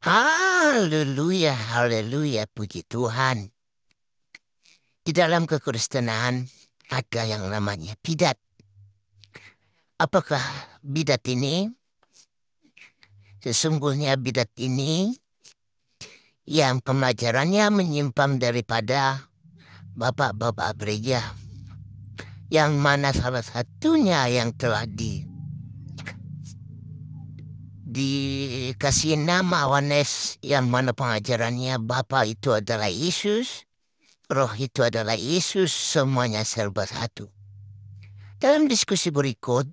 Haleluya, haleluya, puji Tuhan. Di dalam kekristenan ada yang namanya bidat. Apakah bidat ini? Sesungguhnya bidat ini yang pemajarannya menyimpang daripada bapak-bapak gereja. Yang mana salah satunya yang telah dikasih nama Yohanes, yang mana pengajarannya Bapa itu adalah Yesus, Roh itu adalah Yesus, semuanya serba satu. Dalam diskusi berikut,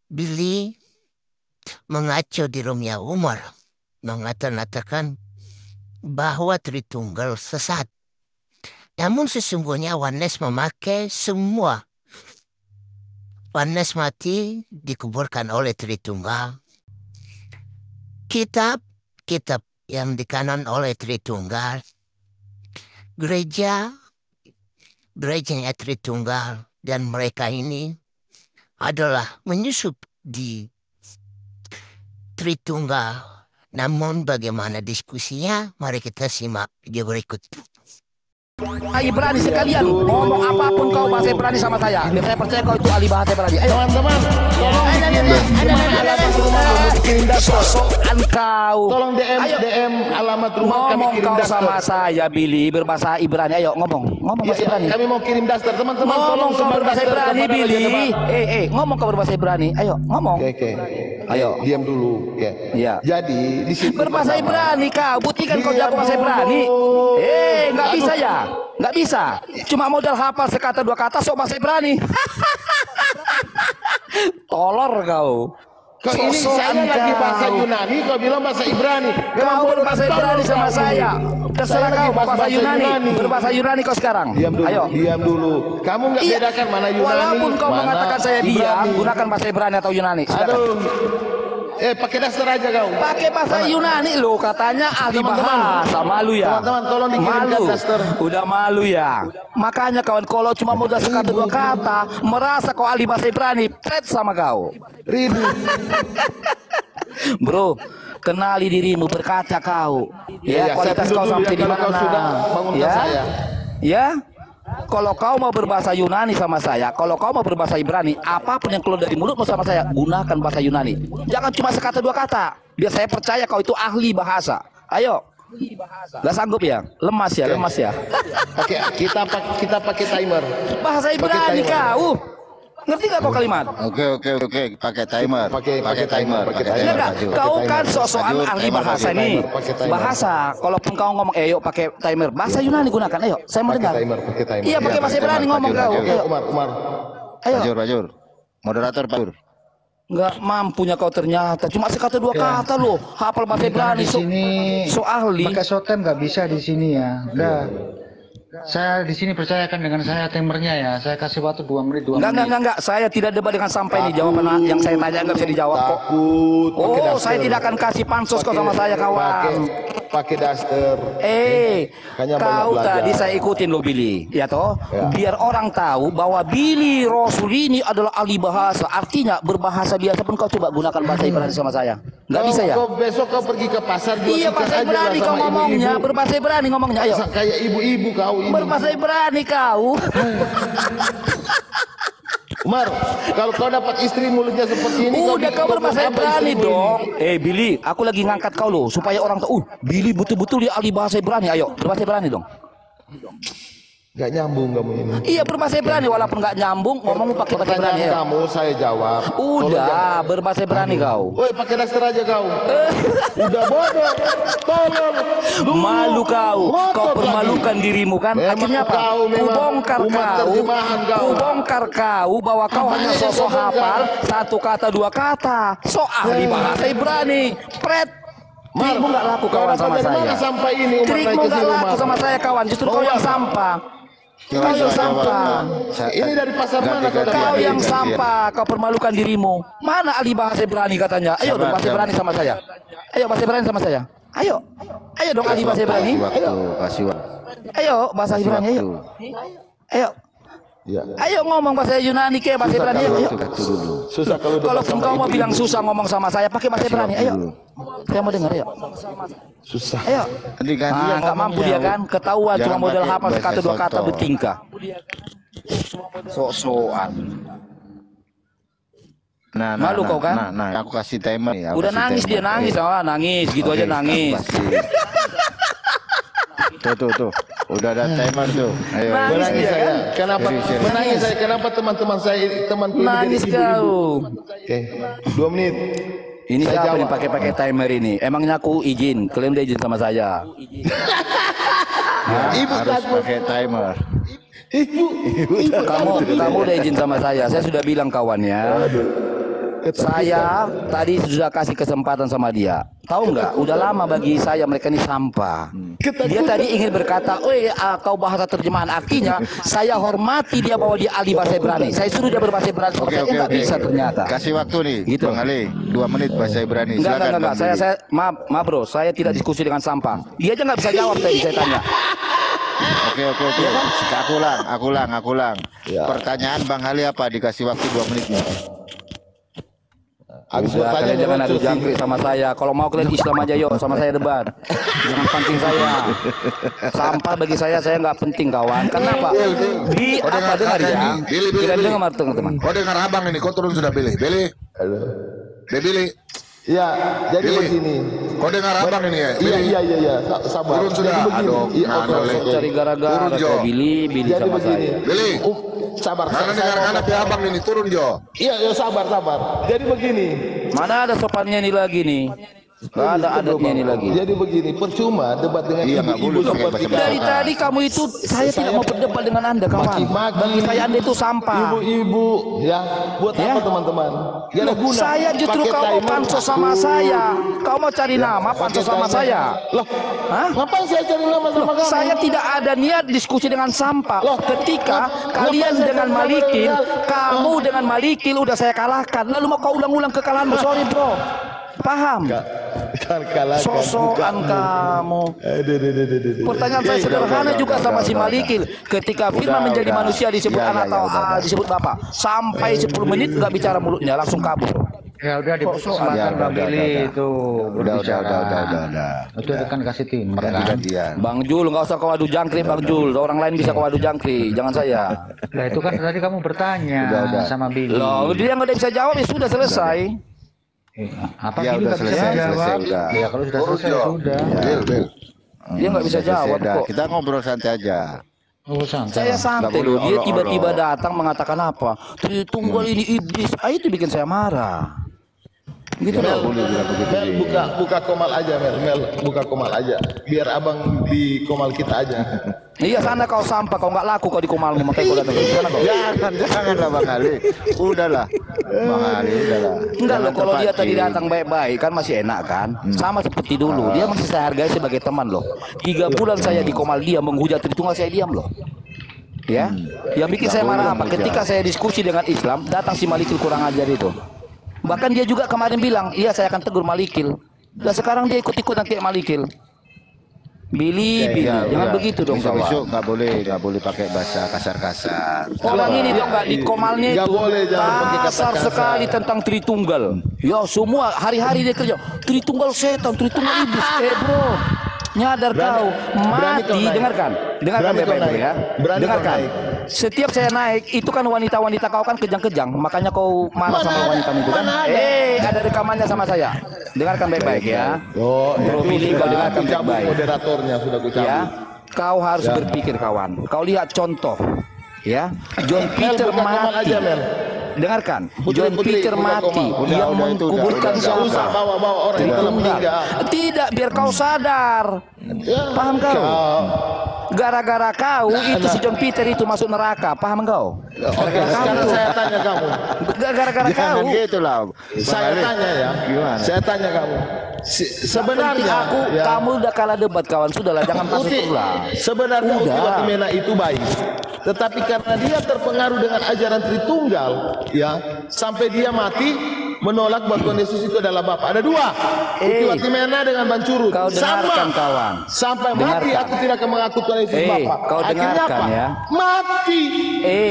Billy mengacu di Romya Umar, mengatakan bahwa Tritunggal sesat. Namun sesungguhnya Yohanes memakai semua. Yohanes mati dikuburkan oleh Tritunggal. Kitab yang dikanon oleh Tritunggal. Gerejanya Tritunggal, dan mereka ini adalah menyusup di Tritunggal. Namun bagaimana diskusinya? Mari kita simak video berikut. Ahli berani sekalian ngomong apapun kau bahasa Ibrani sama saya. Saya percaya kau itu ahli bahasa Ibrani. Ayo teman-teman, tolong kirim sosokan kau. Tolong DM alamat rumah kami, kirim kau sama saya, Billy, berbahasa Ibrani. Ayo ngomong bahasa Ibrani. Kami mau kirim daster, teman-teman. Ngomong kau berbahasa Ibrani, Billy. Ngomong kau berbahasa Ibrani. Ayo ngomong. Oke. Ayo diam dulu. Ya. Jadi di sini berbahasa Ibrani kau, buktikan kau jago bahasa Ibrani. Nggak bisa ya. Nggak bisa, cuma modal hafal sekata dua kata sok bahasa Ibrani. Tolor kau. Kau ini saya lagi bahasa Yunani, kau bilang bahasa Ibrani. Kau berbahasa Ibrani sama saya. Terserah kau bahasa Yunani. Berbahasa Yunani kau sekarang. Diam dulu. Kamu nggak bedakan mana Yunani. Walaupun kau mana mengatakan saya diam, Ibrani. gunakan bahasa Ibrani atau Yunani. Aduh. Pakai daster aja kau. Pakai bahasa Yunani lo, katanya ahli bahasa. Malu ya. Teman-teman tolong dikirimkan daster. Udah malu ya. Makanya kawan, kalau cuma modal sekata dua kata, merasa kau ahli bahasa Ibrani, pret sama kau. Ribu. Bro, kenali dirimu, berkaca kau. Ya, kualitas kau sampai di mana? Kau sudah bangunkan saya. Ya. Kalau kau mau berbahasa Yunani sama saya, kalau kau mau berbahasa Ibrani, apapun yang keluar dari mulutmu sama saya, gunakan bahasa Yunani. Jangan cuma sekata dua kata. Biar saya percaya kau itu ahli bahasa. Ayo. Gak sanggup ya? Lemas ya. Oke, kita pakai timer. Bahasa Ibrani kau. Ngerti gak kau kalimat? Oke, pakai timer. Pakai timer. Kau kan sosokan ahli bahasa nih. Bahasa, kalaupun kau ngomong, yuk pakai timer. Bahasa Yunani gunakan, ayo. Saya mau dengar. Pakai timer. Iya, pakai bahasa Ibrani ngomong kau. Umar. Ayo. Bajur. Moderator, Bajur. Nggak mampunya kau ternyata. Cuma sekata dua kata loh. Hafal bahasa Ibrani. So ahli. Pakai shorthand nggak bisa di sini ya. Udah. Saya di sini percayakan dengan saya timernya ya. Saya kasih waktu 2 menit. Enggak. Saya tidak debat dengan sampai nih jawaban yang saya tanya nggak bisa dijawab kok. Takut. Saya tidak akan kasih pansos kau sama saya kawan. Pakai daster. Kau tadi saya ikutin lo Billy, ya toh? Ya. Biar orang tahu bahwa Billy Rasul ini adalah ahli bahasa. Artinya berbahasa biasa pun kau coba gunakan bahasa Ibrani sama saya. Nggak bisa ya? Besok kau pergi ke pasar jual Iya, ikan bahasa aja lah Ibrani kau sama ngomongnya, ibu-ibu. berbahasa Ibrani ngomongnya. Ayo. Kayak ibu-ibu kau ini. Berbahasa Ibrani kau. Umar, kalau kau dapat istri mulutnya seperti ini, Udah kau berbahasa apa Ibrani istrimu dong. ini? Billy, aku lagi ngangkat kau loh supaya orang tahu. Billy betul-betul dia ahli bahasa Ibrani. Ayo, berbahasa Ibrani dong. Gak nyambung kamu ini. Iya, berbahasa Ibrani walaupun nggak nyambung, ngomong pakai bahasa Ibrani. Pertanyaan Ayo. kamu saya jawab. Udah, berbahasa Ibrani kau. Woi, pakai daster aja kau. Udah bodoh. Tolong. Malu kau permalukan dirimu kan. Akhirnya apa? Kubongkar kau bahwa kau hanya sosok hafal satu kata dua kata. So ahli bahasa Ibrani. Pret. Trikmu nggak laku kawan sama saya. Sampai ini Umar Trikmu naik ke nggak sini, laku Umar. sama saya kawan. Justru kau yang sampah. Kau yang sampah. Ini dari pasar mana kau dapat? Kau yang sampah. Kau permalukan dirimu. Mana ahli bahasa Ibrani katanya? Ayo dong bahasa Ibrani sama saya. Ayo bahasa Ibrani sama saya. Ayo dong ahli bahasa Ibrani. Kasih waktu. Ayo bahasa Ibrani. Ayo. Ya. Ayo ngomong bahasa Yunani kayak bahasa Ibrani. Ayo. Susah kalau Kalau engkau mau bilang susah ngomong sama saya pakai bahasa Ibrani. Ayo. Saya mau dengar, ayo. susah. Ayo. Ganti-gantian Nggak mampu dia kan? Ketahuan Jangan cuma modal pakai hafal bahasa sekata dua kata soto. bertingkah. Sok-sokan. Nah, Malu kau kan? Nah, aku kasih timer nih. Udah nangis dia nangis, nangis gitu aja nangis. Tuh. Udah ada timer tuh. Ayo. Nangis Menangis dia, saya. kan? Kenapa? Serius. Menangis saya. Kenapa teman-teman saya, temanku ini jadi Nangis ibu-ibu? kau. Oke, 2 menit. Ini Saya siapa jawab. nih pakai timer ini? Emangnya aku izin? Kalian udah izin sama saya? Ibu Harus takut. pakai timer. Ibu Kamu udah izin sama saya. Saya sudah bilang kawan ya. Saya tadi sudah kasih kesempatan sama dia. Tahu nggak? Udah lama bagi saya mereka ini sampah. Dia tadi ingin berkata, kau bahasa terjemahan artinya. Saya hormati dia bahwa dia ahli bahasa Ibrani. Saya suruh dia berbahasa Ibrani. Oke. Nggak bisa ternyata. Kasih waktu nih, Gitu. Bang Ali. 2 menit bahasa Ibrani. Enggak. Silakan, Bang Saya Billy. maaf bro. Saya tidak diskusi dengan sampah. Dia aja nggak bisa jawab tadi saya tanya. Oke. Aku ulang. Ya. Pertanyaan Bang Ali apa? Dikasih waktu 2 menit nih. Habis Udah, bertanya kalian jangan adu jawab jangkrik sama saya. Kalau mau kalian Islam aja yuk sama saya debat. Jangan pancing saya. Sampah bagi saya nggak penting kawan. Kenapa? Di apa dengar ya? Kalian dengar teman-teman. Kau dengar abang ini, kau turun sudah Billy. Billy, Billy. Ya, jadi Billy. begini. Kau dengar abang ini ya? Billy. Iya. Sabar. Turun sudah. Jadi begini. Aduh, Iya, nah, oke. boleh. Cari gara-gara Turun, Jo. kayak Billy Jadi sama begini. saya. Billy. Sabar. Karena dengar anak ya abang ini, turun Jo. Iya, sabar. Jadi begini. Mana ada sopannya ini lagi nih? Gak ada adatnya ini lagi. Jadi begini, percuma debat dengan Iya, nggak ibu-ibu boleh pakai seperti bahasa kamu. Dari tadi kamu itu saya tidak mau berdebat dengan anda kawan. Maki-maki. Bagi saya anda itu sampah. Ibu-ibu, ya. Buat Ya. apa teman-teman? Gak ada Loh, guna. saya justru Pakai kau mau timer. pansos sama saya. Kau mau cari nama pansos sama timer. saya. Loh, Hah? ngapain saya cari nama sama kamu? Saya tidak ada niat diskusi dengan sampah. Loh, Ketika kalian saya dengan cari nama Malikil, dengan- kamu dengan Malikil udah saya kalahkan. Lalu mau kau ulang-ulang kekalahanmu. Sorry bro. Paham? Kan kalahkan. Sosokan kamu. Pertanyaan saya sederhana juga sama si Malikil. Ketika Firman menjadi manusia disebut Ya, anak ya, atau udah. disebut bapak, sampai 10 menit nggak bicara mulutnya, langsung kabur. Ya udah diberi Ya, kesempatan Bang udah, Billy udah. itu berbicara. Udah. Itu kan kasih timer kan. Ganti-gantian. Bang Jul, nggak usah kau adu jangkrik, Bang Jul. Orang lain bisa kau adu jangkrik, jangan saya. Lah itu kan tadi kamu bertanya Udah. sama Billy. Loh, dia nggak ada bisa jawab ya sudah selesai. Apa Ya, Billy udah nggak bisa selesai, jawab? udah. Ya kalau sudah selesai ya sudah. Bill. Dia nggak bisa jawab Udah, kok. kita ngobrol santai aja. Oh santai. Saya santai Nggak loh. boleh Dia tiba-tiba olok-olok. datang mengatakan apa? Tunggal ini iblis. Itu bikin saya marah. Gitu Nggak loh. boleh bilang begitu. Mel, Ji. buka komal aja, Mel, buka komal aja. Biar abang di komal kita aja. Iya sana kau sampah, kau nggak laku kau di komalmu makanya kau datang. Sana kau. Janganlah Bang Ali. Udahlah. Bang Ali, udahlah. Enggak loh, kalau dia tadi terpancing. datang baik-baik kan masih enak kan. Sama seperti dulu. Dia masih saya hargai sebagai teman loh. 3 bulan saya di komal dia menghujat Tritunggal saya diam loh. Ya, yang bikin saya marah apa? Ketika saya diskusi dengan Islam, datang si Malikil kurang ajar itu. Bahkan dia juga kemarin bilang, iya saya akan tegur Malikil. Dan sekarang dia ikut-ikutan kayak Malikil. Billy, Ya, jangan udah. begitu dong Besok kawan. nggak boleh pakai bahasa kasar-kasar. Orang ini dong nggak di komalnya Nggak itu boleh, jangan pakai kata kasar kasar. sekali tentang Tritunggal. Ya semua hari-hari dia kerja Tritunggal setan, Tritunggal iblis. Bro, nyadar kau berani kau mati. naik. Dengarkan Berani kau baik-baik naik. ya. Berani kau Dengarkan. naik. Setiap saya naik itu kan wanita-wanita kau kan kejang-kejang, makanya kau marah Mana sama ada? wanita itu kan. Mana ada? Ada rekamannya sama saya. Dengarkan baik-baik ya. Oh, Bro Billy, kau dengarkan aku cabut baik-baik. moderatornya sudah aku cabut. Ya, kau harus berpikir kawan. Kau lihat contoh, ya. John Peter buka komal mati. aja, Mel. Dengarkan, Putri, John Putri, Peter buka mati. komal. Udah, Yang itu udah, menguburkan udah, nggak usah siapa? bawa orang yang telah Tritunggal. meninggal. Tidak, biar kau sadar. Ya, Paham kau? Gara-gara kau itu si John Peter itu masuk neraka. Paham kau? Gara-gara kau Sekarang itu. saya tanya kamu. Gara-gara kau. Jangan gitu lah. Saya tanya ya. Gimana? Saya tanya kamu. Penting Sebenarnya aku, ya, kamu udah kalah debat kawan. Sudahlah, jangan pasut Uti, ulah. sebenarnya Udah. Uti Watimena itu baik. Tetapi karena dia terpengaruh dengan ajaran Tritunggal, ya, sampai dia mati, menolak bahwa Tuhan Yesus itu adalah Bapa. Ada dua, Utiwatimena dengan Bancurut. Kau dengarkan, kawan. Sampai mati aku tidak akan mengaku Tuhan Yesus Bapa. Kau dengarkan ya. Mati.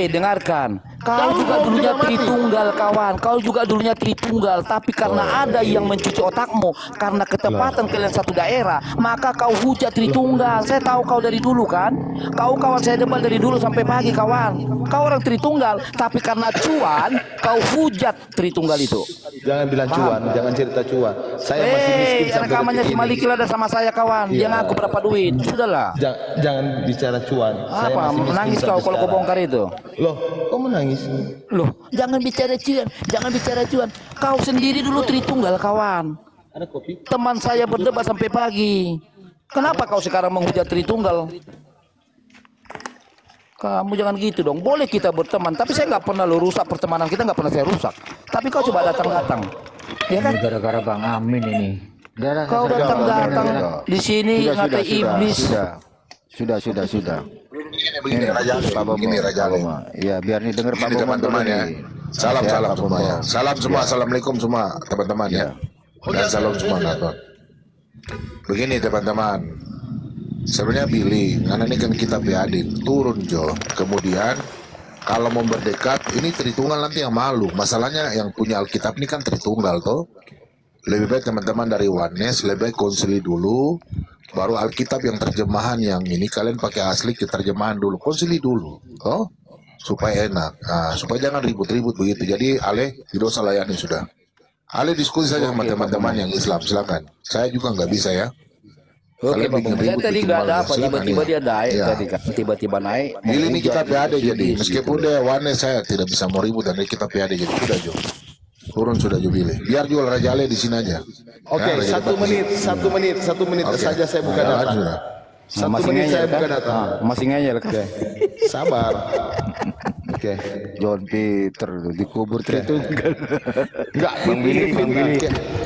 Dengarkan. Kau juga dulunya Tritunggal, kawan. Kau juga dulunya Tritunggal, tapi karena ada yang mencuci otakmu karena ketepatan kalian satu daerah, maka kau hujat Tritunggal. Saya tahu kau dari dulu kan. Kau kawan saya debat dari dulu sampai pagi, kawan. Kau orang Tritunggal, tapi karena cuan kau hujat Tritunggal itu. Jangan bilang cuan, jangan cerita cuan. Saya masih miskin sampai rekamannya si Malikil ada sama saya, kawan. Dia ngaku berapa duit. Sudahlah. Jangan bicara cuan. Saya Apa? masih miskin Menangis sampai kau kalau kau sekarang. bongkar itu? Loh, kok menangis? Loh, jangan bicara cuan, jangan bicara cuan. Kau sendiri dulu Tritunggal, kawan. Ada kopi? Teman saya berdebat sampai pagi. Kenapa kau sekarang menghujat Tritunggal? Kamu jangan gitu dong. Boleh kita berteman, tapi saya nggak pernah lo rusak pertemanan kita, nggak pernah saya rusak. Tapi kau coba datang-datang, ya kan? Gara-gara Bang Amin ini. Kau datang-datang di sini ngatai iblis. Sudah. Begini Raja Ali, begini Raja Ali. Ya, biar nih dengar Pak Ini Boman teman-teman dulu ya. nih. Salam Ya, salam Pak semua ya. Boman. Salam semua, assalamualaikum semua teman-teman ya. Dan salam semua Naton. Begini teman-teman. Sebenarnya Billy, karena ini kan kita PAD turun Jo. Kemudian kalau mau berdekat, ini Tritunggal nanti yang malu. Masalahnya yang punya Alkitab ini kan Tritunggal toh. Lebih baik teman-teman dari Oneness, lebih baik konsili dulu. Baru Alkitab yang terjemahan yang ini kalian pakai asli ke terjemahan dulu. Konsili dulu. Oh, supaya enak. Nah, supaya jangan ribut-ribut begitu. Jadi Ale tidak usah layani sudah. Ale diskusi saja sama teman-teman yang Islam, silakan. Saya juga nggak bisa ya. Oke, Pak Boman. Saya tadi nggak ada apa, tiba-tiba dia naik Ya. tadi kan. Tiba-tiba naik. Ini kita PAD jadi. Meskipun dia Oneness saya tidak bisa mau ribut dan kita PAD jadi. Sudah Jo. Turun sudah Jo Billy. Biar jual Raja Ale di sini aja. Oke, Ya, Raja satu Debat. menit Oke. saja saya buka Ya, data. sudah. Satu Masih menit ngeyel saya kan? buka data. Masih ngeyel kan? Sabar. Oke. John Peter dikubur Tritunggal. Enggak, Bang Billy.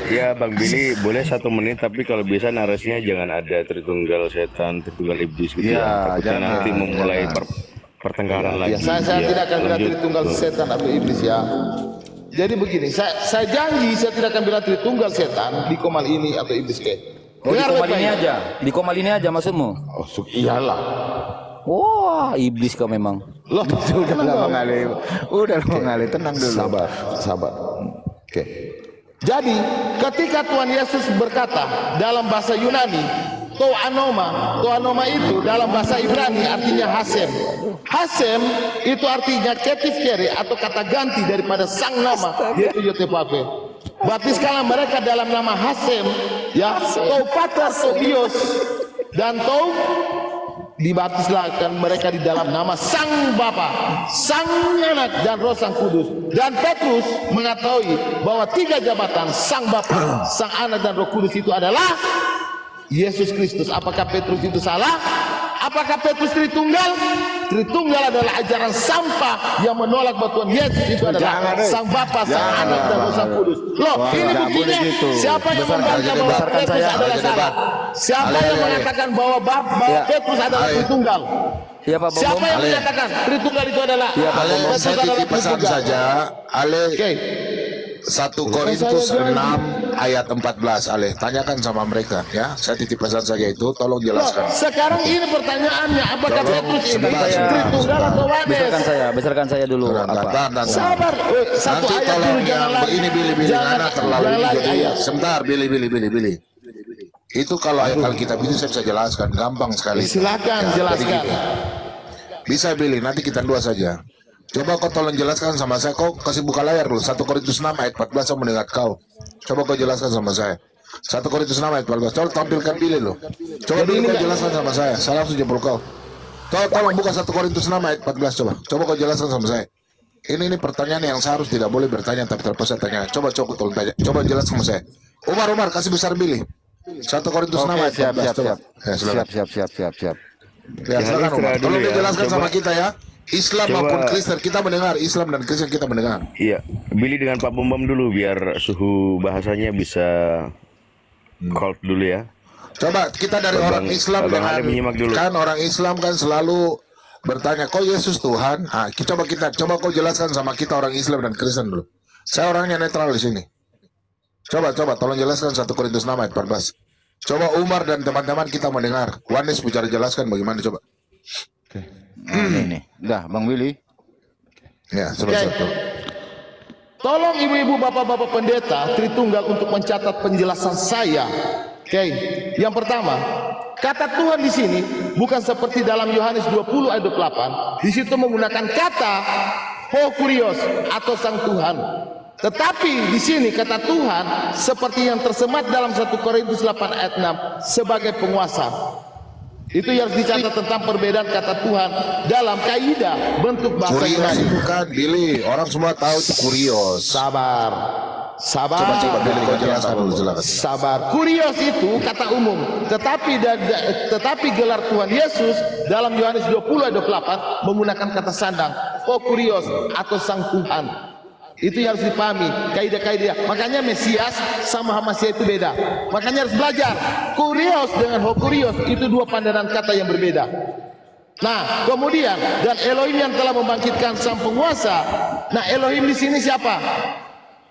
Ya Bang Billy, boleh 1 menit tapi kalau bisa narasinya jangan ada Tritunggal setan, Tritunggal iblis gitu Ya, Takutnya jangan, nanti memulai jangan. pertengkaran Ya, lagi. saya Ya, tidak akan bilang lanjut. Tritunggal setan atau iblis ya. Jadi begini, saya janji saya tidak akan bilang Tritunggal setan di komal ini atau iblis ke. Oh, di Dengar komal ini baik-baik. aja. Di komal ini aja maksudmu? Oh, iyalah. Wah, iblis kau memang. Loh, Udah lah Bang Ali. Udah lah Bang Ali, tenang dulu. Sabar. Oke. Jadi, ketika Tuhan Yesus berkata dalam bahasa Yunani, Toanoma itu dalam bahasa Ibrani artinya Hasem. Hasem itu artinya ketif kere atau kata ganti daripada sang nama, yaitu Yotepave. Baptiskanlah mereka dalam nama Hasem, ya, Tou Pater, Tou Dios, dan Tou dibaptislahkan mereka di dalam nama Sang Bapa, Sang Anak, dan Roh Sang Kudus. Dan Petrus mengetahui bahwa 3 jabatan Sang Bapa, Sang Anak, dan Roh Kudus itu adalah Yesus Kristus. Apakah Petrus itu salah? Apakah Petrus Tritunggal? Tritunggal adalah ajaran sampah yang menolak bahwa Tuhan Yesus itu adalah Sang Bapa, Sang Anak, dan Roh Sang Kudus. Loh, ini buktinya. Siapa yang membantah bahwa Petrus adalah salah? Siapa yang mengatakan bahwa Petrus adalah Tritunggal? Ya Pak Boman. Siapa yang menyatakan Tritunggal itu adalah Ale, Petrus saya adalah titip pesan Tritunggal? saja. Ale, Oke. 1 Korintus 6 ayat 14 Ale, tanyakan sama mereka ya. Saya titip pesan saja itu, tolong Loh, jelaskan. sekarang ini pertanyaannya, apakah Tolong Petrus ini sebentar, Tritunggal atau Wades? Besarkan saya dulu. Apa? Sabar, satu Nanti ayat tolong dulu, yang jangan lagi. begini Billy Jangan- karena terlalu jangan ini lagi jadi ayat. sebentar Billy. Itu kalau ayat Alkitab itu saya bisa jelaskan gampang sekali. Silakan Ya, jelaskan. jadi gini. Bisa Billy, nanti kita dua saja. Coba kau tolong jelaskan sama saya. Kau kasih buka layar dulu. 1 Korintus 6 ayat 14 saya mendengar kau. Coba kau jelaskan sama saya. 1 Korintus 6 ayat 14. Coba tampilkan Billy loh. Coba Billy kau jelaskan sama saya. Saya langsung jempol kau. Tolong buka 1 Korintus 6 ayat 14 coba. Coba kau jelaskan sama saya. Ini pertanyaan yang seharusnya tidak boleh bertanya tapi terpaksa tanya. Coba tolong tanya. Coba jelaskan sama saya. Umar kasih besar Billy. 1 Korintus 6 ayat 14 coba. Ya, silakan. Siap. Ya, silakan Umar. dulu Tolong ya. dijelaskan Coba- sama kita ya. Islam Coba- maupun Kristen kita mendengar. Islam dan Kristen kita mendengar. Iya, Billy dengan Pak Bombam dulu biar suhu bahasanya bisa cold dulu ya. Coba kita dari orang Islam Bang dengan Ali menyimak dulu. kan orang Islam kan selalu bertanya, kok Yesus Tuhan? Coba kau jelaskan sama kita orang Islam dan Kristen dulu. Saya orangnya netral di sini. Coba tolong jelaskan 1 Korintus 6 ayat 14. Coba Umar dan teman-teman kita mendengar. Wanes bicara jelaskan bagaimana coba. Oke. Ini. Dah, Bang Willy. Ya, satu. Tolong ibu-ibu, bapak-bapak pendeta Tritunggal untuk mencatat penjelasan saya. Oke. Yang pertama, kata Tuhan di sini bukan seperti dalam Yohanes 20 ayat 28. Di situ menggunakan kata Hokurios atau Sang Tuhan. Tetapi di sini kata Tuhan seperti yang tersemat dalam 1 Korintus 8 ayat 6 sebagai penguasa. Itu yang harus dicatat tentang perbedaan kata Tuhan dalam kaidah bentuk bahasa Kurios Yunani. itu kan, Billy. Orang semua tahu itu kurios. Sabar. Coba Billy kau jelaskan dulu, silakan. Sabar. Kurios itu kata umum, tetapi gelar Tuhan Yesus dalam Yohanes 20 ayat 28 menggunakan kata sandang, Kurios atau Sang Tuhan. Itu yang harus dipahami, kaidah-kaidah. Makanya Mesias sama Hamasia itu beda. Makanya harus belajar. Kurios dengan Hokurios itu dua pandangan kata yang berbeda. Nah, kemudian dan Elohim yang telah membangkitkan sang penguasa. Nah, Elohim di sini siapa?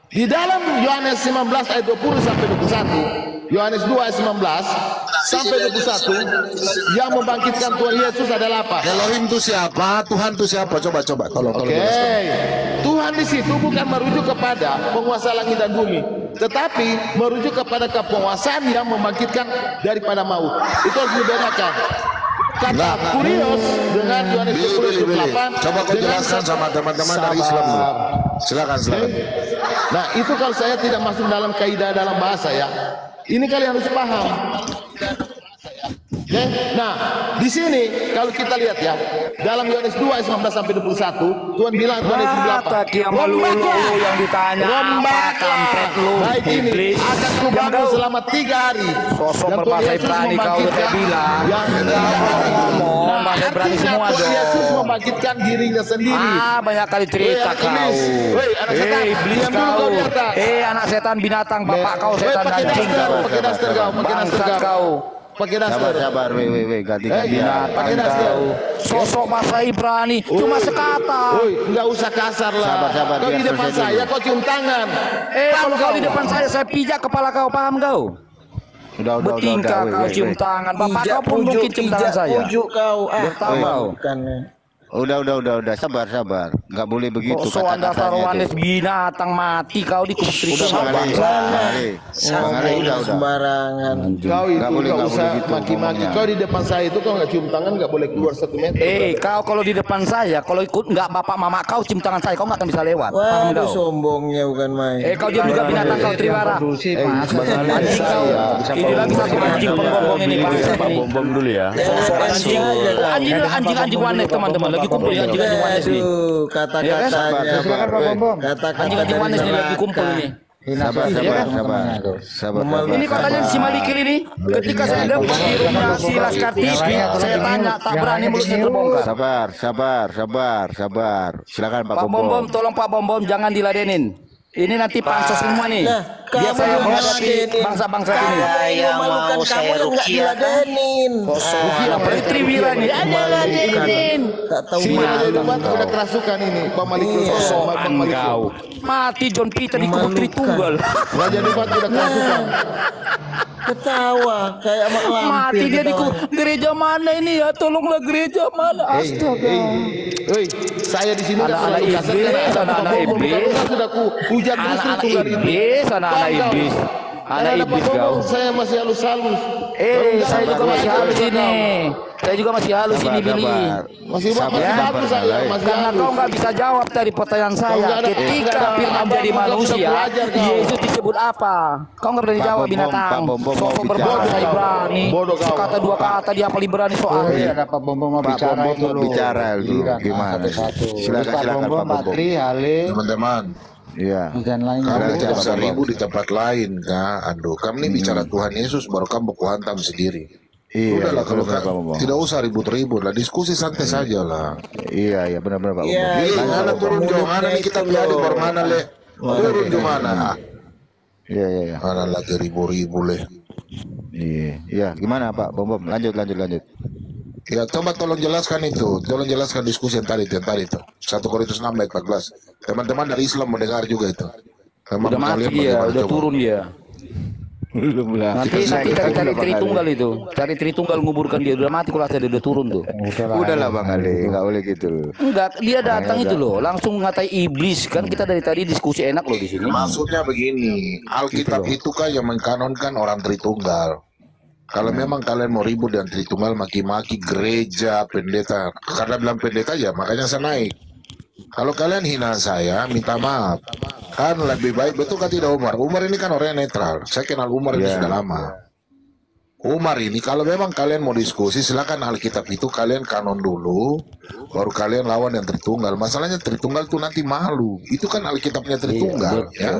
Di dalam Yohanes 19 ayat 20 sampai 21, Yohanes 2 ayat 19 sampai 21, yang membangkitkan Tuhan Yesus adalah apa? Elohim itu siapa? Tuhan itu siapa? Coba tolong jelaskan. Tuhan di situ bukan merujuk kepada penguasa langit dan bumi, tetapi merujuk kepada kepenguasaan yang membangkitkan daripada maut. Itu harus dibedakan. Kata Kurios dengan Yohanes 20 ayat 28. Coba kau jelaskan sama teman-teman dari Islam dulu. Silakan. Nah, itu kalau saya tidak masuk dalam kaidah dalam bahasa ya. Ini kalian harus paham. Oke? Nah, di sini kalau kita lihat ya, dalam Yohanes 2 ayat 19 sampai 21, Tuhan bilang Yohanes 28. Yang ditanya apa kampret lu? Baik ini akan kubangun selama 3 hari. Sosok Dan Tuhan berbahasa Yesus Ibrani kau udah saya bilang. yang Ngomong bahasa Ibrani artinya semua Tuhan dong. Yesus membangkitkan dirinya sendiri. Banyak kali cerita kau. Anak setan. Iblis Diam dulu kau. kau di atas. Anak setan binatang, bapak kau setan pakai anjing daster, kau. pakai daster kau, pakai daster Bangsat kau. Pakai daster. Sabar, ganti. Binatang pakai daster. kau. Sosok bahasa Ibrani cuma sekata. Enggak usah kasar lah. Sabar, Kau di biar depan selesai saya dulu. kau cium tangan. Kalau kau di depan saya pijak kepala kau, paham kau? Udah. Betingkah kau cium tangan. Bapak kau pun mungkin cium tangan saya. Pujuk kau. Bertahu kau. Udah. Sabar. Nggak boleh begitu Soal dasar wanes binatang mati kau di kubur Udah, Bang Ali. Udah. Sembarangan. Kau itu Nggak boleh nggak usah gitu maki-maki. ngomongnya. Kau di depan saya itu kau nggak cium tangan nggak boleh keluar 1 meter. Kau kalau di depan saya, kalau ikut nggak bapak mama kau cium tangan saya, kau nggak akan bisa lewat. Paham Waduh, kau? sombongnya bukan main. Kau diam juga binatang kau Triwara. Produksi Mas. Anjing kau. Ini lagi satu anjing penggonggong ini Pak Bom dulu ya. Anjing wanes teman-teman lagi kumpul ya anjing wanes nih. Aduh, kata-katanya. Silakan Pak Bom. Anjing wanes nih lagi kumpul ini. Sabar. Ini katanya si Malikil ini ketika saya dapat di rumah si Laskar TV, saya tanya tak berani mulutnya terbongkar. Sabar. Silakan Pak Pak Bom Bom, tolong Pak Bom Bom jangan diladenin. Ini nanti pansos semua nih. Biar saya menghadapi bangsa-bangsa ini. Saya mau saya rukiah. Apalagi Triwira nih. Ada ladenin. Tak tahu Si malu. depan udah kerasukan ini Pak Malik. Sosokan kau. Mati John Peter di kubur Tritunggal. Raja depan udah kerasukan. Ketawa kayak mak lampir. Mati dia di ketawa. gereja mana ini ya? Tolonglah gereja mana? Astaga. Hei, saya di sini Anak-anak iblis, anak-anak iblis. Sudah ku hujat terus Anak-anak tunggal itu. iblis, anak-anak Paham kau? iblis. Anak Ada iblis Pak kau. Bom, saya masih halus-halus. Saya juga masih halus ini. Saya juga masih halus ini Billy. Masih bagus saya, masih Karena halus. kau nggak bisa jawab dari pertanyaan saya. Ketika Firman jadi manusia, Yesus disebut apa? Kau nggak berani jawab binatang. Pak Bom mau Sosok bicara. berbahasa Ibrani. Bodoh kau. Sekata dua kata dia apa Ibrani soal. Ada Pak Bom mau Pak bicara Bom itu mau loh. bicara dulu. Giliran, Gimana? satu-satu. Silakan, Pak Pak Bom. Patri, Halim, Teman-teman, Iya. dan lain kamu Silakan, tidak Pak Bom. seribu di tempat lain, Kak. Aduh, kamu ini bicara Tuhan Yesus, baru kamu baku hantam sendiri. Iya, Udahlah kalau benar, Pak Bom. tidak usah ribut-ribut lah, diskusi santai saja lah. Iya, benar Pak Bom. Iya, Jadi iya. mana turun jauh, mana nih kita piadi baru mana le? Turun di mana? Iya. Mana lagi ribu-ribu le? Iya. Gimana Pak Bom? Lanjut. Ya coba tolong jelaskan itu, tolong jelaskan diskusi yang tadi itu. 1 Korintus 6 ayat 14. Teman-teman dari Islam mendengar juga itu. Memang Udah mati kalian dia, bagaimana udah coba? turun dia. Belum lah. Nanti cari Tritunggal itu, cari Tritunggal nguburkan dia, udah mati kalau dia udah turun tuh. Udahlah Bang Ali, nggak boleh gitu. Enggak, dia datang itu loh, langsung ngatai iblis. Kan kita dari tadi diskusi enak loh di sini. Maksudnya begini, Alkitab itu kan yang mengkanonkan orang Tritunggal. Kalau memang kalian mau ribut dan Tritunggal, maki-maki gereja, pendeta, karena bilang pendeta ya makanya saya naik. Kalau kalian hina saya, minta maaf. Kan lebih baik, betul kan tidak Umar? Umar ini kan orang yang netral. Saya kenal Umar ini sudah lama. Umar ini kalau memang kalian mau diskusi, silakan Alkitab itu kalian kanon dulu, baru kalian lawan yang Tritunggal. Masalahnya Tritunggal tuh nanti malu. Itu kan Alkitabnya Tritunggal, ya.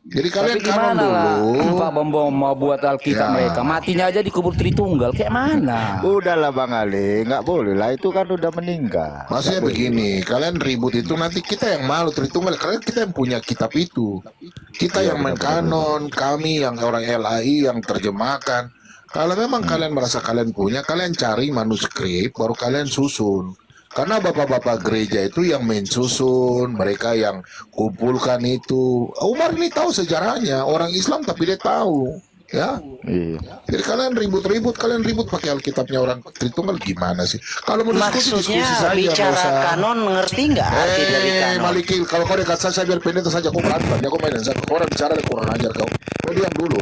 Jadi kalian Tapi kanon gimana lah, dulu. Pak Bom mau buat Alkitab Ya. mereka, matinya aja dikubur Tritunggal, kayak mana? Udahlah Bang Ali, nggak boleh lah, itu kan udah meninggal. Maksudnya begini, kalian ribut itu nanti kita yang malu Tritunggal, karena kita yang punya kitab itu. Kita yang mengkanon, kami yang orang LAI yang terjemahkan. Kalau memang kalian merasa kalian punya, kalian cari manuskrip, baru kalian susun. Karena bapak-bapak gereja itu yang mensusun, mereka yang kumpulkan itu. Umar ini tahu sejarahnya, orang Islam tapi dia tahu, ya. Iya. Jadi kalian ribut-ribut, pakai Alkitabnya orang Tritunggal gimana sih? Kalau mau diskusi, Maksudnya diskusi saja. bicara nggak usah. kanon, mengerti nggak arti dari kanon? Malikil, kalau kau dekat saya biar pendeta saja, kau berantem, ya kau mainin saya. Orang bicara kurang ajar kau. Kau diam dulu.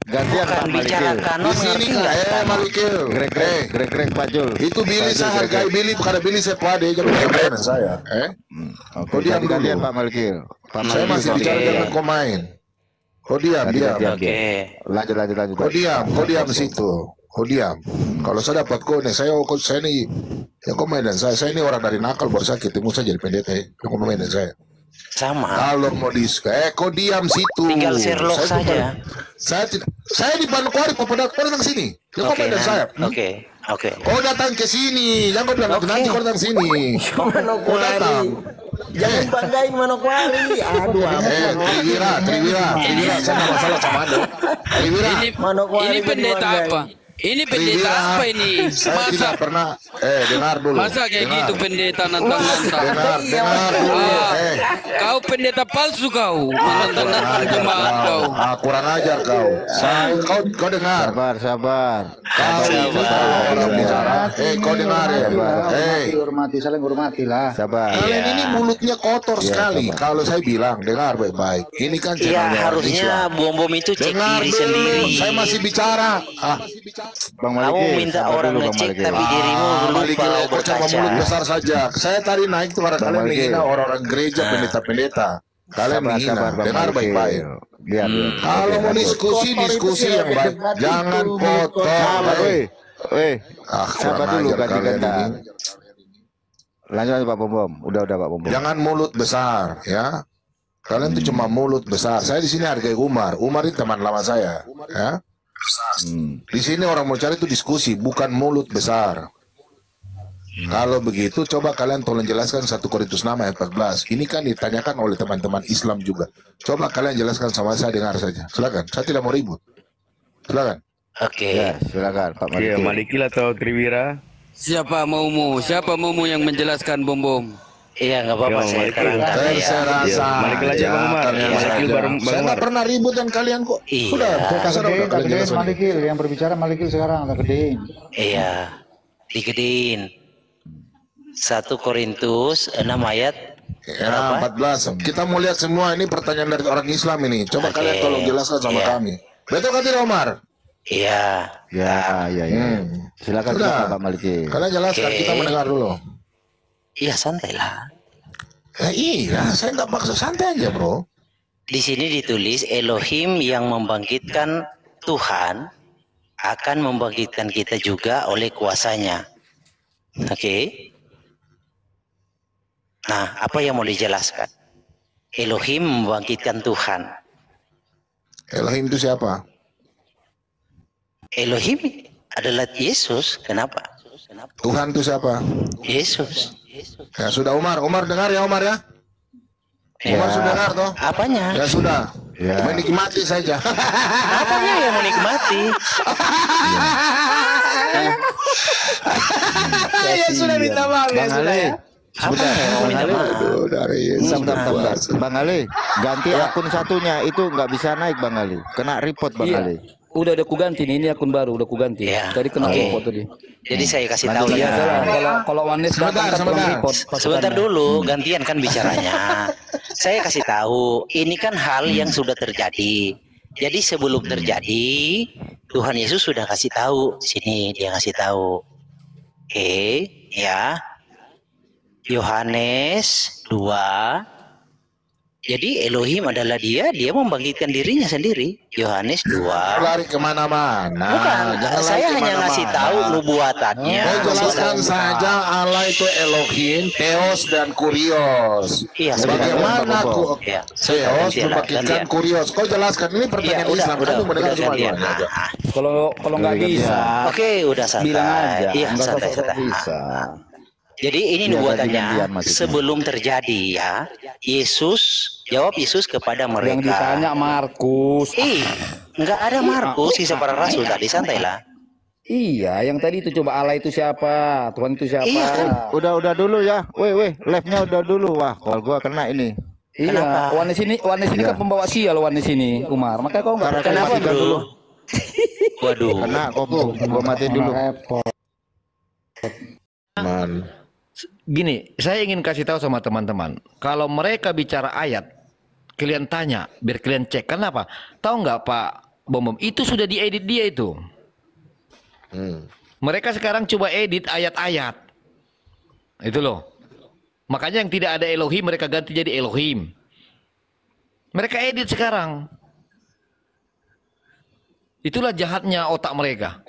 Gantian Pak Bukan bicara Malikil. kanon, Di sini mengerti nggak kanon? Malikil. Greg Pajul. Itu Billy saya hargai Billy, karena Billy saya pade, jangan main saya. Oke, Kau diam gantian dulu. Pak Malikil. Pak Saya masih Malikil. bicara dengan kau main. Kau diam, diam. Oke. Lanjut. Kau diam situ. Kau diam. Kalau saya dapat kau nih, saya nih, ya kau main dan saya ini orang dari nakal, baru saya ketemu saya jadi pendeta, kau main dan saya. Sama. Kalau mau kau diam situ. Tinggal Sherlock Saya saja. Saya di Manokwari, kau datang sini. Ya kau Oke, main dan saya. Oke. Kau datang ke sini, jangan kau bilang nanti kau datang sini. Kau datang. Jangan banggain Manokwari. Aduh, Triwira, saya nggak masalah sama Anda. Triwira, Ini pendeta apa? Ini pendeta apa ini? saya tidak Masa pernah. Dengar dulu. masa kayak Dengar. gitu pendeta nantang-nantang? Dengar dulu. Kau pendeta palsu kau, nantang-nantang jemaat kau. Kurang ajar kau. Kau dengar. Sabar. Kau ini kalau orang bicara, kau dengar ya. Saling hormati lah. Sabar. Kalian ini mulutnya kotor sekali. Kalau saya bilang, dengar baik-baik. Ini kan Iya, channelnya orang harusnya Islam. bom itu cek Dengar diri dulu, sendiri. saya masih bicara. Bang Kamu Malikil, minta sabar orang dulu, Bang ngecek Malikil. tapi dirimu lupa Malikil, kau cuma berkaca. mulut besar saja. Saya tadi naik tuh karena Bang kalian Malikil. menghina orang-orang gereja, pendeta-pendeta. Kalian menghina. Bang Dengar Malikil. baik-baik. Biar. Kalau mau diskusi yang baik. Jangan potong. Sabar kurang dulu ajar kalian ganti-ganti. ini. Lanjut Pak Bom. Udah Pak Bom. Jangan mulut besar, ya. Kalian tuh cuma mulut besar. Saya di sini hargai Umar. Umar itu teman lama saya, ya. Di sini orang mau cari itu diskusi, bukan mulut besar. Kalau begitu, coba kalian tolong jelaskan 1 Korintus 6 ayat 14. Ini kan ditanyakan oleh teman-teman Islam juga. Coba kalian jelaskan sama saya, dengar saja. Silakan. Saya tidak mau ribut. Silakan. Oke. Ya, silakan Pak Iya, Malikil. Malikil atau Triwira? Siapa maumu? Siapa maumu yang menjelaskan bom? Iya, nggak apa-apa, Ya, saya Malikil. terangkan ya. Terserah Iya, saya. Malikil aja, Bang Umar. kalian Malikil saja. bareng Bang Saya nggak Umar. pernah ribut dengan kalian kok. Iya. Sudah, Tak terserah gedein, udah kalian jelaskan. Malikil. Yang berbicara Malikil sekarang, tak gedein. Iya, digedein. 1 Korintus 6 ayat Ya, berapa? 14. Kita mau lihat semua ini pertanyaan dari orang Islam ini. Coba Oke. kalian tolong jelaskan sama Iya. kami. Betul kan tidak, Omar? Iya. Ya. Silakan Sudah. Pak Malikil. Kalian jelaskan, Oke. kita mendengar dulu. Iya, santai lah. Iya, saya nggak paksa, santai aja, bro. Di sini ditulis Elohim yang membangkitkan Tuhan akan membangkitkan kita juga oleh kuasanya. Oke. Nah, apa yang mau dijelaskan? Elohim membangkitkan Tuhan. Elohim itu siapa? Elohim adalah Yesus. Kenapa? Tuhan itu siapa? Yesus. Ya sudah, Umar. Umar dengar ya, Umar ya. Umar sudah dengar toh? Apanya? Ya sudah. Ya. Menikmati saja. Apanya yang menikmati? Ya sudah minta maaf ya Bang sudah Ali. ya. Apa yang aku minta maaf? Aduh, dari Yesus. Bentar. Bang Ali, ganti akun satunya itu nggak bisa naik Bang Ali. Kena report Bang Iya. Ali. Udah ku ganti nih, ini akun baru udah ku ganti. Iya. Tadi kena Oke. report tadi. Jadi saya kasih tahu Iya, ya. kalau Wanes datang kan kena report Sebentar pasukannya. dulu, gantian kan bicaranya. Saya kasih tahu, ini kan hal yang sudah terjadi. Jadi sebelum terjadi, Tuhan Yesus sudah kasih tahu. Sini dia kasih tahu. Oke, ya. Yohanes 2. Jadi Elohim adalah dia membangkitkan dirinya sendiri. Yohanes 2. Lari kemana-mana. Bukan, Jangan saya lari hanya ngasih tahu nubuatannya. Kau jelaskan saja Allah itu Elohim, Theos dan Kurios. Iya, Bagaimana Ya, Theos gantian lah, membangkitkan gantian. Kurios? Kau jelaskan ini Iya, pertanyaan udah, Islam. Kamu mendengar semua gantian. gimana aja? Kalau nggak bisa, Oke, udah santai. bilang aja. Iya, Nggak santai, usah santai. bisa. Jadi ini Biar nubuatannya ganti-gantian maksudnya. sebelum terjadi ya. Jawab Yesus kepada Yang mereka. ditanya Markus. Nggak ada Markus, kisah para rasul tadi, santailah. Iya, yang tadi itu coba Allah itu siapa, Tuhan itu siapa. Iya kan? Udah dulu ya. Live-nya udah dulu. Wah, kalau gua kena ini. Iya, Wanes ini kan pembawa sial Wanes ini, Umar. Makanya kau nggak Kenapa matikan bro? dulu. Waduh. Kena koko. Gua matiin dulu. Man. Gini, saya ingin kasih tahu sama teman-teman, kalau mereka bicara ayat, kalian tanya, biar kalian cek. Kenapa? Tahu nggak Pak Bom? Itu sudah diedit dia itu. Mereka sekarang coba edit ayat-ayat. Itu loh. Makanya yang tidak ada Elohim, mereka ganti jadi Elohim. Mereka edit sekarang. Itulah jahatnya otak mereka.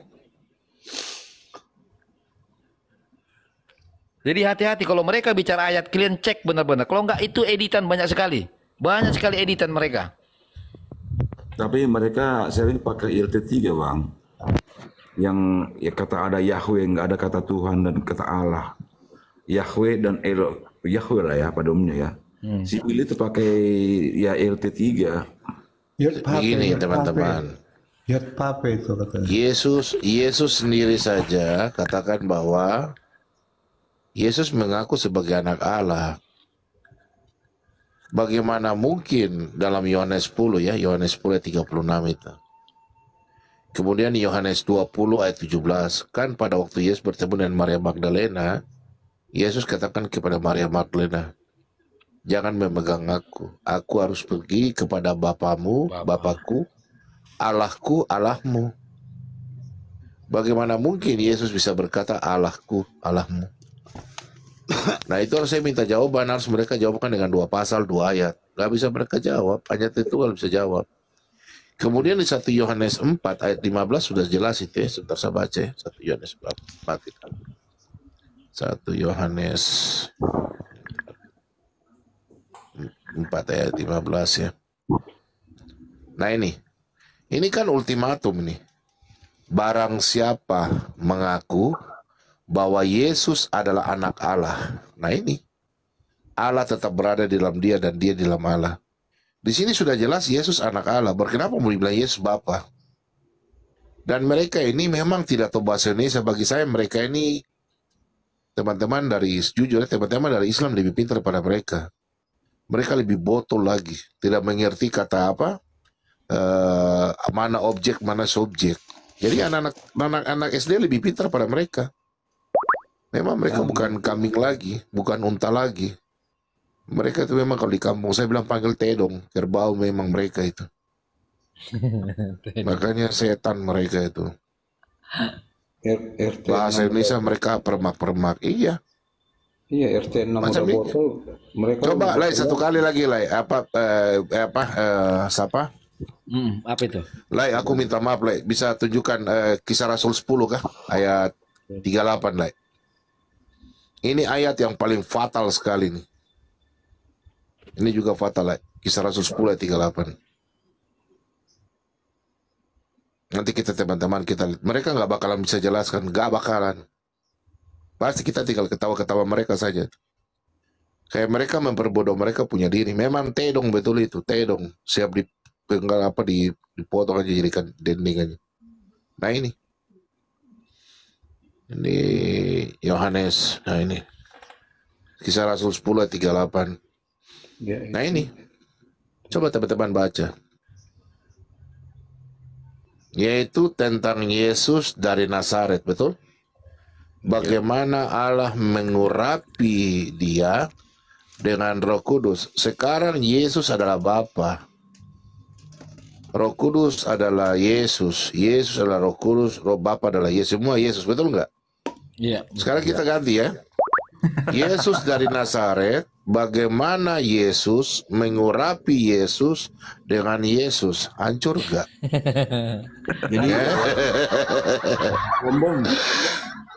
Jadi hati-hati kalau mereka bicara ayat, kalian cek benar-benar. Kalau enggak itu editan banyak sekali. Banyak sekali editan mereka. Tapi mereka sering pakai ILT3 Bang. Yang ya kata ada Yahweh, nggak ada kata Tuhan dan kata Allah. Yahweh dan Yahweh lah ya pada umumnya ya. Si Billy itu pakai ya ILT3. Begini teman-teman. Yot pape itu katanya. Yesus sendiri saja katakan bahwa Yesus mengaku sebagai anak Allah. Bagaimana mungkin dalam Yohanes 10 ya, Yohanes 10 ayat 36 itu. Kemudian Yohanes 20 ayat 17, kan pada waktu Yesus bertemu dengan Maria Magdalena, Yesus katakan kepada Maria Magdalena, jangan memegang aku harus pergi kepada Bapamu, Bapakku, Allahku, Allahmu. Bagaimana mungkin Yesus bisa berkata Allahku, Allahmu? Nah itu harus saya minta jawaban, harus mereka jawabkan dengan 2 pasal 2 ayat. Gak bisa mereka jawab, hanya itu kalau bisa jawab. Kemudian di 1 Yohanes 4 ayat 15 sudah jelas itu ya, sebentar saya baca ya, 1 Yohanes 4 1 Yohanes 4 ayat 15 ya. Nah ini kan ultimatum nih. Barang siapa mengaku bahwa Yesus adalah anak Allah. Nah ini, Allah tetap berada di dalam dia dan dia di dalam Allah. Di sini sudah jelas Yesus anak Allah. Berkenapa mau dibilang Yesus Bapa? Dan mereka ini memang tidak tahu bahasa Indonesia. Bagi saya mereka ini, teman-teman dari, jujur teman-teman dari Islam lebih pintar pada mereka. Mereka lebih botol lagi. Tidak mengerti kata apa, mana objek, mana subjek. Jadi anak-anak SD lebih pintar pada mereka. Memang mereka bukan kambing lagi, bukan unta lagi. Mereka itu memang kalau di kampung saya bilang panggil tedong, kerbau memang mereka itu. Makanya setan mereka itu. Bahasa Indonesia mereka permak-permak. Iya. Iya, RT 6 Macam udah ini. botol. Mereka Coba Lai satu kali lagi Lai. Siapa? Apa itu? Lai, aku minta maaf Lai. Bisa tunjukkan Kisah Rasul 10 kah? Ayat 38 Lai. Ini ayat yang paling fatal sekali nih. Ini juga fatal Lai. Kisah Rasul 10 ayat 38. Nanti kita teman-teman kita, mereka nggak bakalan bisa jelaskan, nggak bakalan. Pasti kita tinggal ketawa-ketawa mereka saja. Kayak mereka memperbodoh, mereka punya diri. Memang tedong betul itu, tedong. Siap dipenggal apa, dipotong aja jadikan dending aja. Nah ini Yohanes, nah ini Kisah Rasul 10 ayat 38. Nah ini, coba teman-teman baca. Yaitu tentang Yesus dari Nazaret, betul? Bagaimana Allah mengurapi dia dengan Roh Kudus. Sekarang Yesus adalah Bapa. Roh Kudus adalah Yesus. Yesus adalah Roh Kudus. Roh Bapa adalah Yesus. Semua Yesus, betul nggak? Iya. Sekarang kita ganti ya. Yesus dari Nazaret. Bagaimana Yesus mengurapi Yesus dengan Yesus? Hancur nggak? Jadi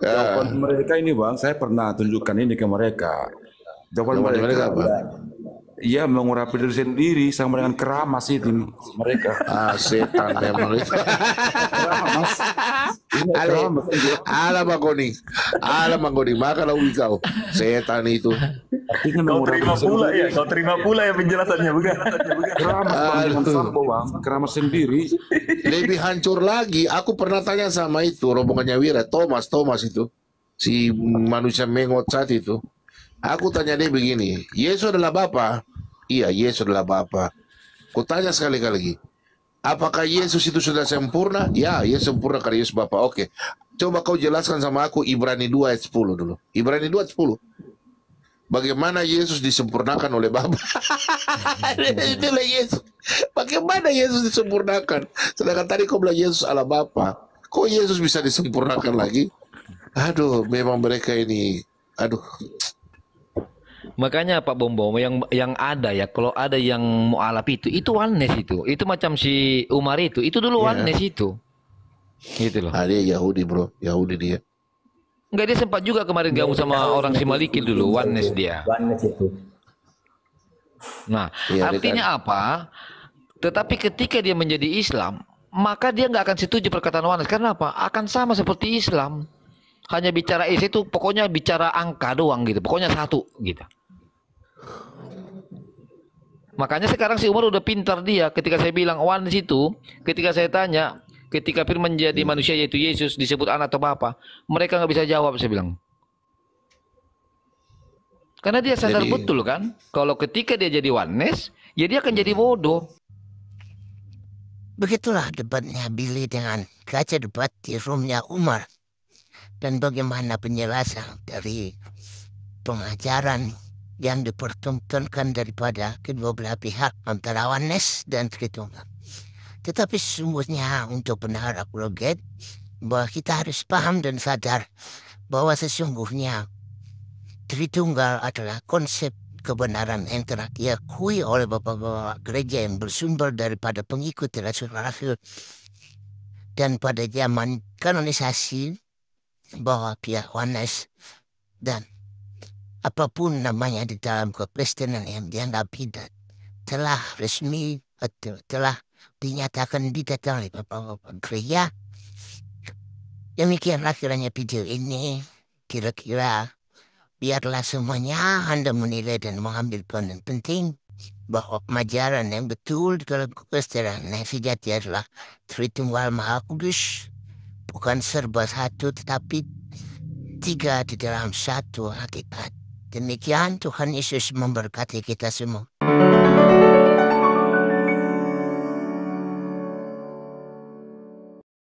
jawaban mereka ini bang, saya pernah tunjukkan ini ke mereka. Jawaban mereka apa? Ia mengurapi diri sendiri sama dengan keramas itu mereka. Setan memang. Keramas. Ala Magoni, makalah kau setan itu. Kau terima pula ya penjelasannya, bukan? Keramas bang, keramas sendiri. Lebih hancur lagi. Aku pernah tanya sama itu rombongannya Wira, Thomas itu, si manusia mengot saat itu. Aku tanya dia begini, Yesus adalah Bapa? Iya, Yesus adalah Bapa. Kutanya sekali lagi, apakah Yesus itu sudah sempurna? Ya, Yesus sempurna karena Yesus Bapa. Oke, coba kau jelaskan sama aku Ibrani 2 ayat 10 dulu. Ibrani 2 ayat 10. Bagaimana Yesus disempurnakan oleh Bapa? Itulah Yesus. Bagaimana Yesus disempurnakan? Sedangkan tadi kau bilang Yesus adalah Bapa. Kok Yesus bisa disempurnakan lagi? Aduh, memang mereka ini, aduh. Makanya Pak Bombo yang ada ya, kalau ada yang mualaf itu oneness itu macam si Umar itu dulu oneness itu, gitu loh. Dia Yahudi bro, Yahudi dia. Enggak, dia sempat juga kemarin gabung sama orang si Maliki dulu, oneness dia. Oneness itu. Nah, artinya apa? Tetapi ketika dia menjadi Islam, maka dia nggak akan setuju perkataan oneness. Karena apa? Akan sama seperti Islam. Hanya bicara itu pokoknya bicara angka doang gitu, pokoknya satu gitu. Makanya sekarang si Umar udah pintar dia. Ketika saya bilang oneness itu, ketika saya tanya, ketika firman menjadi manusia yaitu Yesus disebut anak atau bapa, mereka nggak bisa jawab, saya bilang. Karena dia sadar betul kan, kalau ketika dia jadi oneness, ya dia akan jadi bodoh. Begitulah debatnya Billy dengan kaca debat di roomnya Umar. Dan bagaimana penjelasan dari pengajaran yang dipertontonkan daripada kedua belah pihak antara oneness dan Tritunggal. Tetapi sesungguhnya untuk benar apologet bahwa kita harus paham dan sadar bahwa sesungguhnya Tritunggal adalah konsep kebenaran yang telah diakui oleh bapak-bapak gereja yang bersumber daripada pengikut Rasul-Rasul. Dan pada zaman kanonisasi bahwa pihak oneness dan apapun namanya di dalam kekristenan yang dianggap bidat telah resmi atau telah dinyatakan bidat oleh bapak-bapak gereja. Demikianlah kiranya video ini, kira-kira biarlah semuanya Anda menilai dan mengambil poin penting bahwa pemajaran yang betul dalam kekristenan yang sejati adalah Tritunggal Maha Kudus, bukan serba satu tetapi tiga di dalam satu hakikat. Demikian Tuhan Yesus memberkati kita semua.